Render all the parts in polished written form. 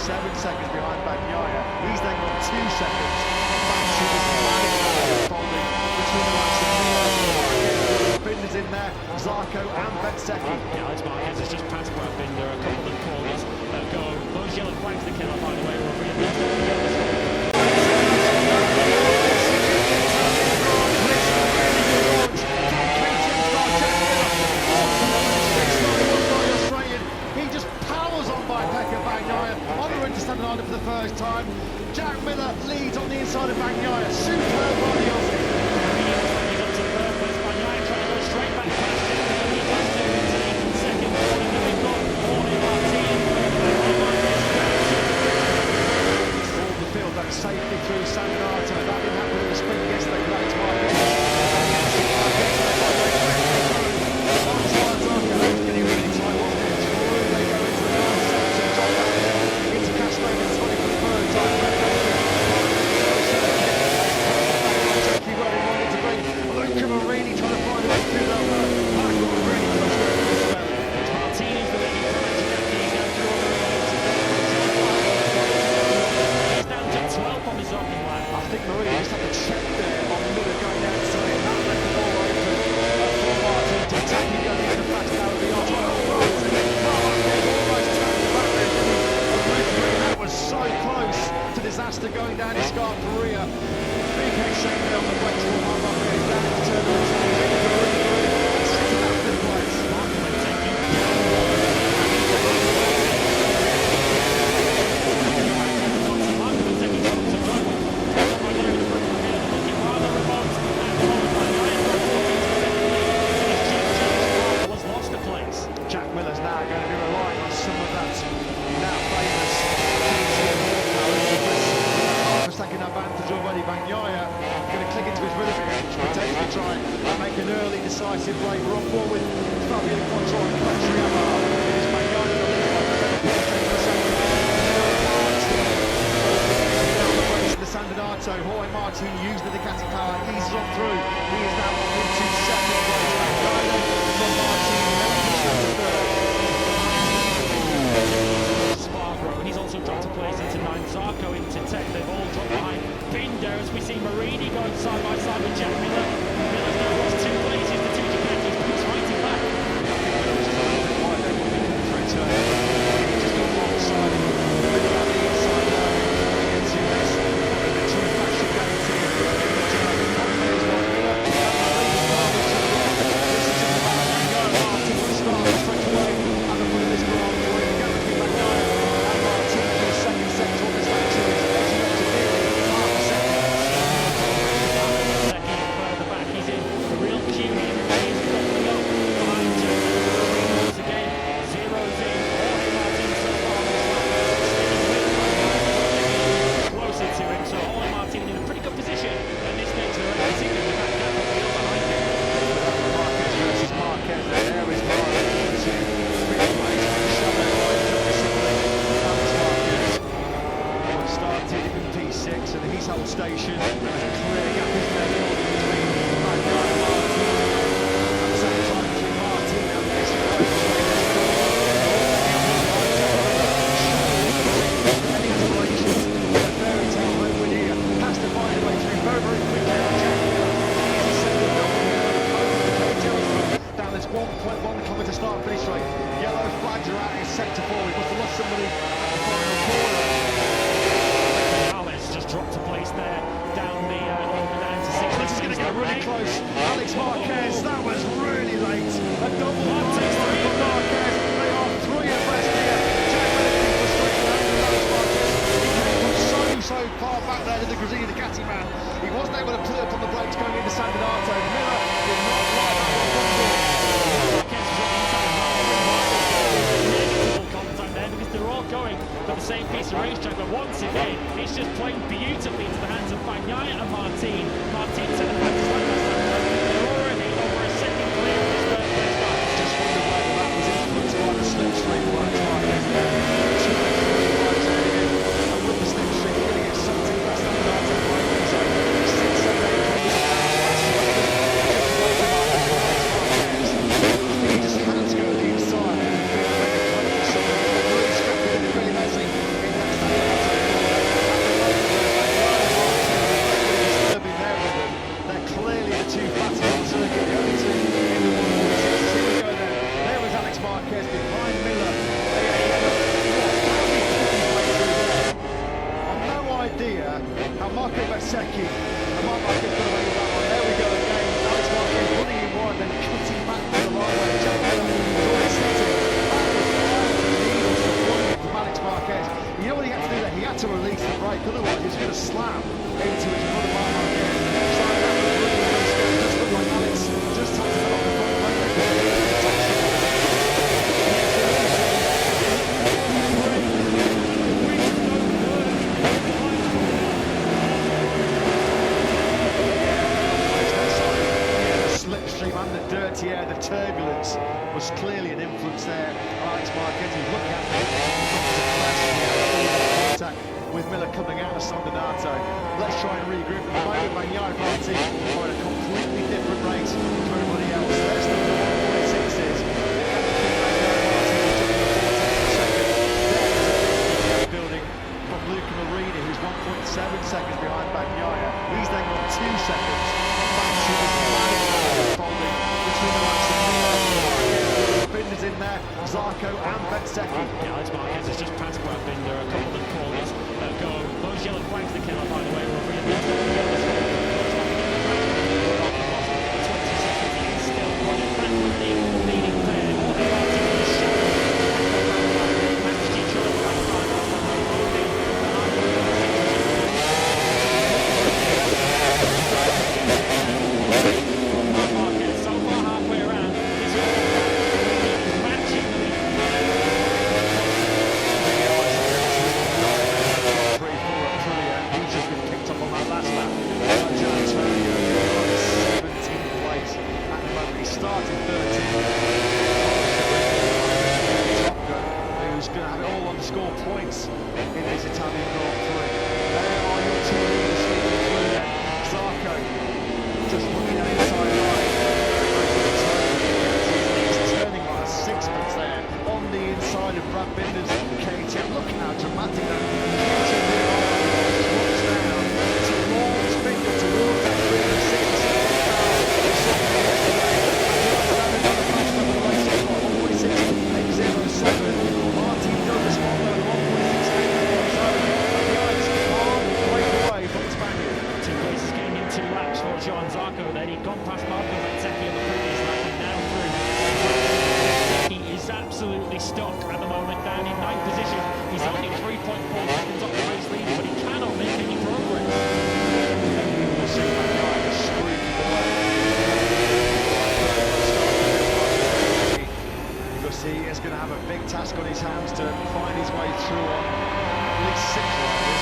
7 seconds behind Bagnaia. He's then got 2 seconds. Banksy was folding between the likes of Miller, Binder's in there, Zarco and Bezzecchi. Yeah, Alex Marquez has just passed Brad Binder. A couple of corners go. Those yellow flags that came up, by the way, were really for the first time. Jack Miller leads on the inside of Bagnaia. Superb on the Aussie. He's up to third place. Bagnaia trying to go straight back past him. He does do it in second. We've got Jorge Martin. All the field back safely through San Donato. That didn't happen in the sprint yesterday. Alex Marquez. Disaster going down his Scarperia. BK shaking on the brakes for Marc Marquez down into turn number 2. Second out of the place. Lost the place. Jack Miller's now going to be relying on some of that now famous taking advantage already. Bagnaia going to click into his rhythm again, which potentially try and make an early decisive break. We're on board with Fabio Quattro and Patrick Yamaha. It's Bagnaia that leads by the second. The San Donato, Jorge Martin using the Ducati power, eases on through. He is now on into second place. Bagnaia from Martin, he's also dropped a place into 9th, Zarco into 10th. They've all dropped behind Binder as we see Marini going side by side with Jack Miller. Miller's now lost 2 places, the 2 Ducatis, but he's fighting back. Station. There's a clear gap is there between Bagnaia and Martin. At the same time between Martin and any aspirations of a fairy tale home win here has to find a way through very, very quickly. Down this 1.1 kilometre start finish straight. Yellow flags are out in sector 4. We must have lost somebody at the final corner. Dropped a place there, down the down to 6. This is going to get really close. Alex Marquez, that was really late. A double contest for Marquez. They are 3 abreast here. Jack Miller was straight down to Alex Marquez. He came from so far back there to the Gresini Ducati man. He wasn't able to pull up on the brakes going into San Donato. Miller did not like that one. Marquez was on the inside of contact there because they're all going for the same piece of racetrack, but once again, it's just playing beautifully into the hands of Bagnaia and Martin. Martin sent them back to they're already over a second clear of his third place back. Just wonder whether that was influenced by the slipstream work time. And with the slipstream, you're going to get something that's not that to break. So 6, 7, 8 he just had to go to the inside. Really messy. Bezzecchi. And Marc Marquez got away with that one. There we go again. Alex Marquez running in wide, then cutting back to the right way. Jack Miller was already sitting. From Alex Marquez. You know what he had to do there? He had to release the brake, otherwise he was going to slam into his brother Marc Marquez. So that was really, really scary. It just looked like Alex just had to knock the front brake. Slipstream and the dirty air, the turbulence was clearly an influence there. Alex Marquez is looking at contact with Miller coming out of San Donato. Let's try and regroup. At the moment, Bagnaia and Martin are at a completely different rate to everybody else. There's the 1.6s. Building from Luca Marini, who's 1.7 seconds behind Bagnaia. He's then got 2 seconds. Back to the folding between the likes of Miller, Binder's in there, Zarco and Bezzecchi. Yeah, Alex Marquez has just passed Brad Binder. A couple of corners go. Those yellow flags that came up, by the way, were really good. 20 seconds, he is still running back with the leading player. So far halfway around, he's matching the lead. He's just been kicked up on that last lap. Antonio on 17th place at the moment. He started 13th. Who's going to have it all on to score points in this Italian Grand Prix. There are your two leaders sweeping through there. Zarco just looking at inside line. He's turning on a sixpence there on the inside of Brad Binder's KTM. Look how dramatic that drops down towards Binder, towards that 367. Martin Douglas followed 1.68. So Bagnaia can't break away from the Spaniard. 2 races getting in 2 laps for Johan Zarco. Then he'd gone past Marco Bezzecchi on the previous lap and now through. He is absolutely stuck at the moment, down in 9th position. He's only 3.4 seconds off the race lead, but he cannot make any progress. We'll see Bagnaia squeaking away. Because he is going to have a big task on his hands to find his way through on at least 6 riders.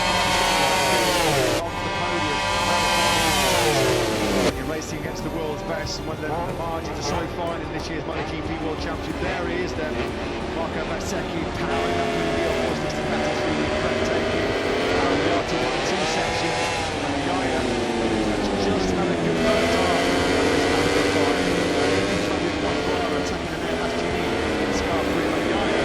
On the podium. When you're racing against the world's best, and when the margins are so fine in this year's MotoGP World Championship, there he is then. Marco Bezzecchi powering up with the horse. This defense is really breathtaking. Now we are to 1-2 section. Bagnaia just had a good first half. Attacking an air last Gresini in Scarpa-Free. Bagnaia.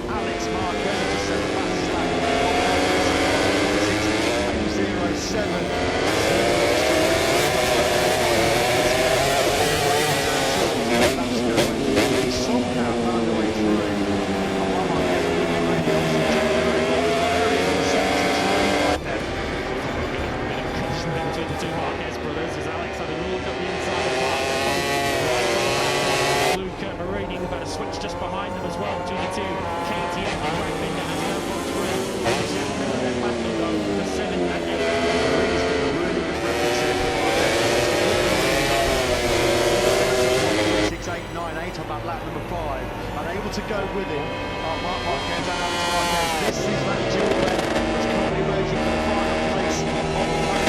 Alex Marquez just set the fastest lap. 6.07. He somehow found a way through. Between the two Marquez brothers as Alex had a look at the inside of the park. Luca Marini about to switch just behind them as well between the two. KTM and Brad Binder has now got through. Jack Miller then back to go for 7 and 8. Marini's got a really good reference here. 6, 8, 9, 8 on that lap number 5. Unable to go with him are Marc Marquez and Alex Marquez. This is that duel then that's currently raging for the final place on the podium.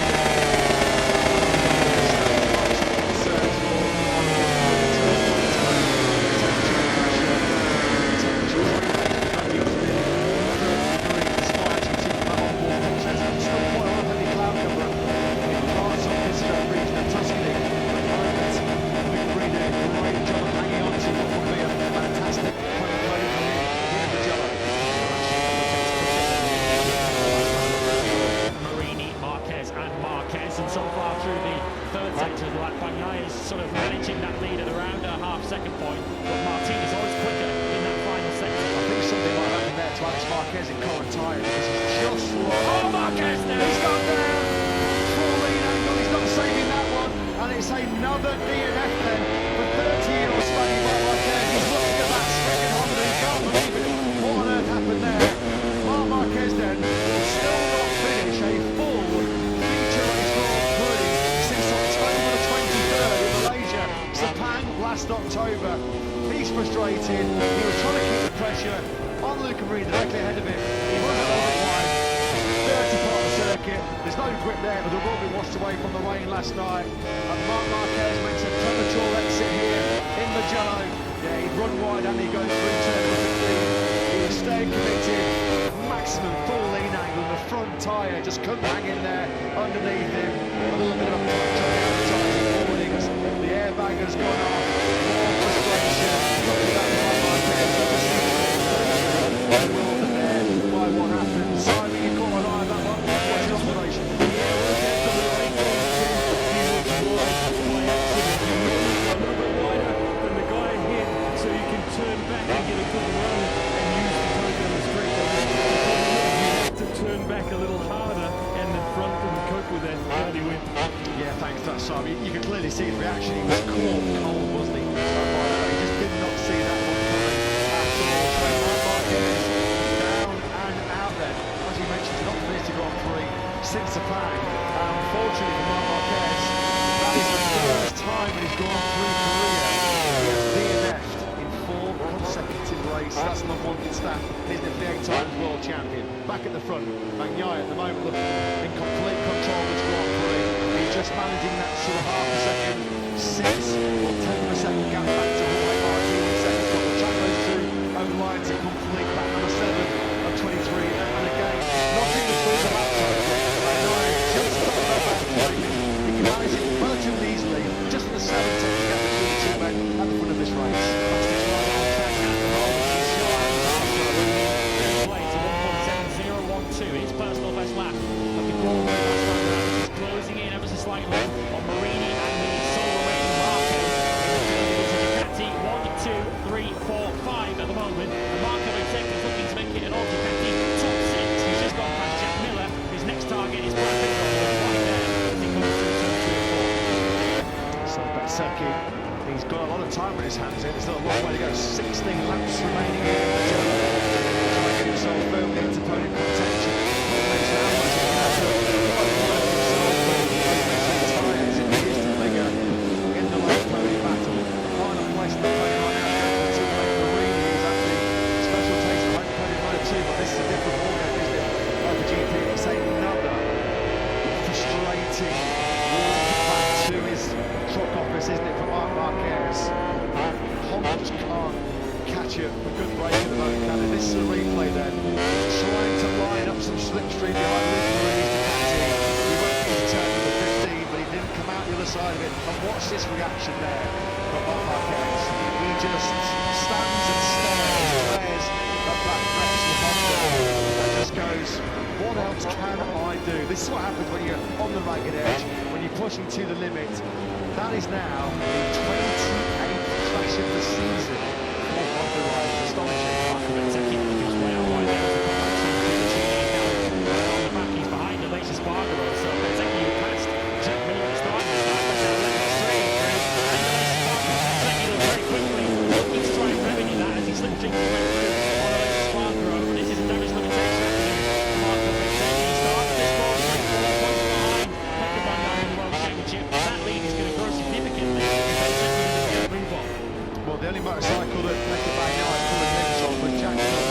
far through the third sector of the lap. Bagnaia is sort of managing that lead at around a half-second point, but Martin is always quicker in that final sector. I think something might happen there to Alex Marquez in current tyres, because he's just lost. Oh, Marquez now! He's gone down. Full lean angle, he's not saving that one. And it's another DNF then for 30-year-old Spaniard Marc Marquez. He's looking at that second Honda, he can't believe it. What on earth happened there? Marc Marquez then will still not finish a full feature race Grand Prix since October the 23rd in Malaysia, Sepang last October. He's frustrated. He was trying to keep the pressure on Luca Marini directly ahead of him. He was a little bit wide. Dirty part of the circuit. There's no grip there, but the rubber washed away from the rain last night. And Marc Marquez makes a premature exit here in Mugello. Yeah, he'd run wide and he'd go through turn number 15. He was staying committed. Maximum full lean angle. The front tyre just couldn't hang in there underneath him. A little bit of a punch on the advertising warnings. The airbag has gone off. More frustration. Looking at Marc Marquez. By what happened. Simon, you caught an eye on that one. What's your observation? A little bit wider than the guy ahead, so you can turn back and get a good run and use the toe down the street. You have to turn back a little harder, and the front can cope with that. Bloody win. Yeah, thanks for that, Simon. You could clearly see his reaction. He was caught cold, wasn't he? He just did not see that one coming at all. So Marc Marquez down and out then. As you mentioned, he's not finished the Grand Prix since Sepang. Unfortunately for Marc Marquez, that is the first time in his Grand Prix career he has DNF'd in 4 consecutive races. That's an unwanted stat, isn't it, for the 8 times world champion? Back at the front, Bagnaia at the moment looking in complete control of this Grand Prix. He's just managing that sort of half a second, 6 or 10 of a second gap back to Jorge Martin in second. Got the track those two own lines in complete back number 7 of 23, and again, nothing between the lap time. Just got to go back to him. He can manage it relatively easily, just in the 7 to get between the two men at the front of this race. His personal best lap of the Grand Prix last time around, which is closing in ever so slightly on Marini and the sole remaining Marquez. Ducati 1, 2, 3, 4, 5 at the moment. And Marco is looking to make it an all Ducati top 6. He's just gone past Jack Miller. His next target is Brad Bickle right there as he comes through turn 2 and 4. So Bezzecchi, he's got a lot of time on his hands here. There's still a long way to go. 16 laps remaining here in the journey. Trying to get himself firmly into podium contention. In the last podium battle, final place in the podium right now. Marini is actually special taste of podium number 2, but this is a different ballgame, isn't it? MotoGP, it's another frustrating walk back to his truck office, isn't it, for Marc Marquez? Honda just can't catch a good break at the moment, can it? This is a replay then, trying to line up some slipstream behind Luca Marini's Ducati. He went into turn number 15, but he didn't come out the other side of it. And watch this reaction there from Marc Marquez. He just stands and stares at that Gresini Honda and just goes, what else can I do? This is what happens when you're on the ragged edge, when you're pushing to the limit. That is now the 28th crash of the season for Honda riders. Astonishing. Marco Bezzecchi is way out wide there. On the back, he's behind Aleix Espargaro. So Bezzecchi who passed Jack Miller at the start of the start, but now left straight through. And Aleix Espargaro, Bezzecchi very quickly looking to try and revenue that as he slipped through on Aleix Espargaro. This is a damage limitation for Marco Bezzecchi. He started this ball 4 points behind Pecco Bagnaia in the World Championship. That lead is going to grow significantly if Bezzecchi is going to move on. Well, the only motorcycle that Pecco Bagnaia could have been on was Jack Miller.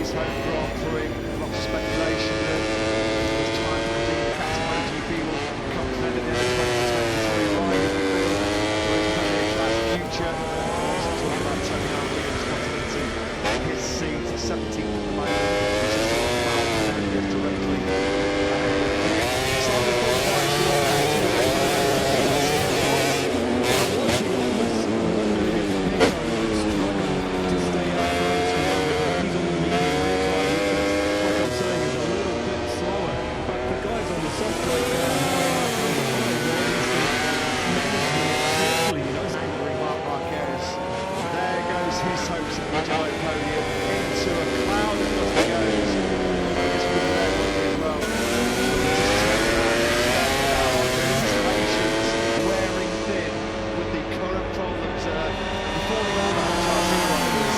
his home Grand Prix. Lots of speculation that it's time for the Ducati MotoGP will come defending in the 2023 ride in the field. Very class future. Also talking about Tony Williams continuing to his seat at 17th at the moment. He's just directly. So the qualifiers you want to Marc Marquez. There goes his hopes of the Mugello podium into a cloud of dust he goes. I guess we were there, weren't we, as well? His patience wearing thin with the current problems before the all that HRC riders.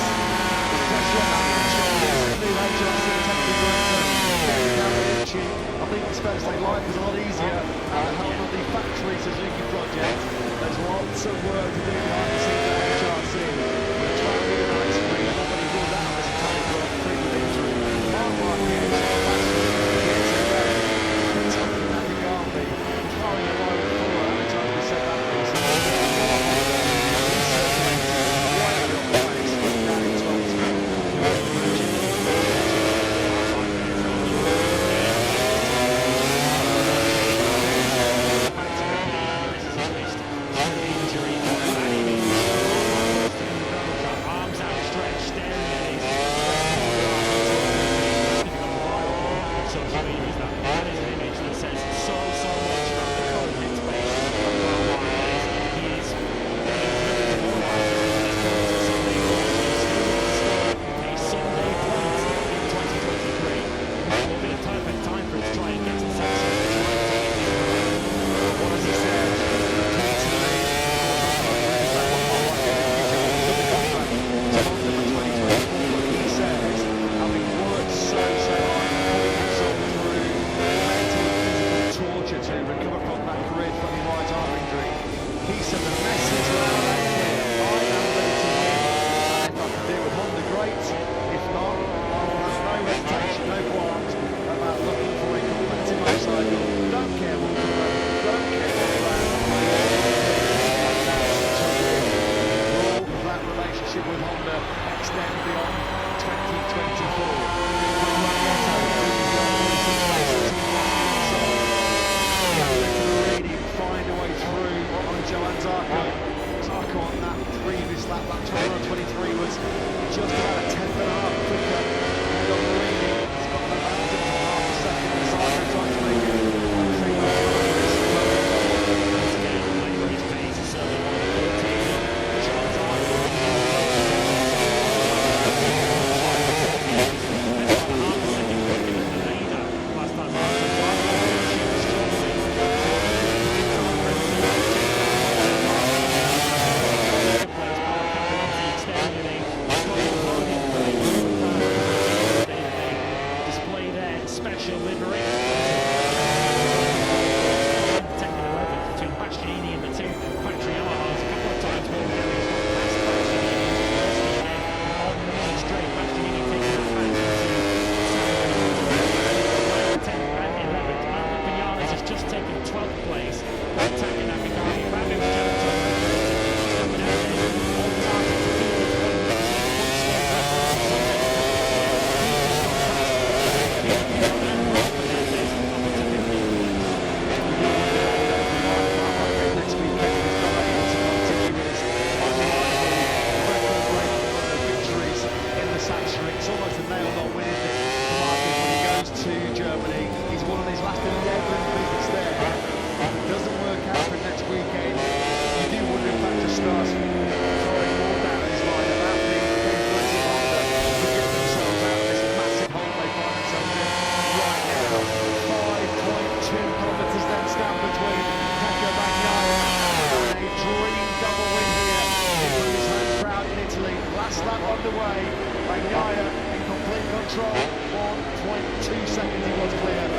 The pressure on the shoulders, the new HRC technical director, Gary Cavalici. I think it's fair to say life is a lot easier at the helm of the factory Suzuki project. There's lots of work to do behind the scenes at HRC. We're trying to do Alex Green, nobody ruled out this Italian Grand Prix with injury. Marc Marquez, absolutely gets it ready. Kentucky Navigati, throwing a line forward. How many times we said that recently? He's circulating way out of the pace, down in 12th. underway. Bagnaia in complete control. 1.2 seconds he was clear.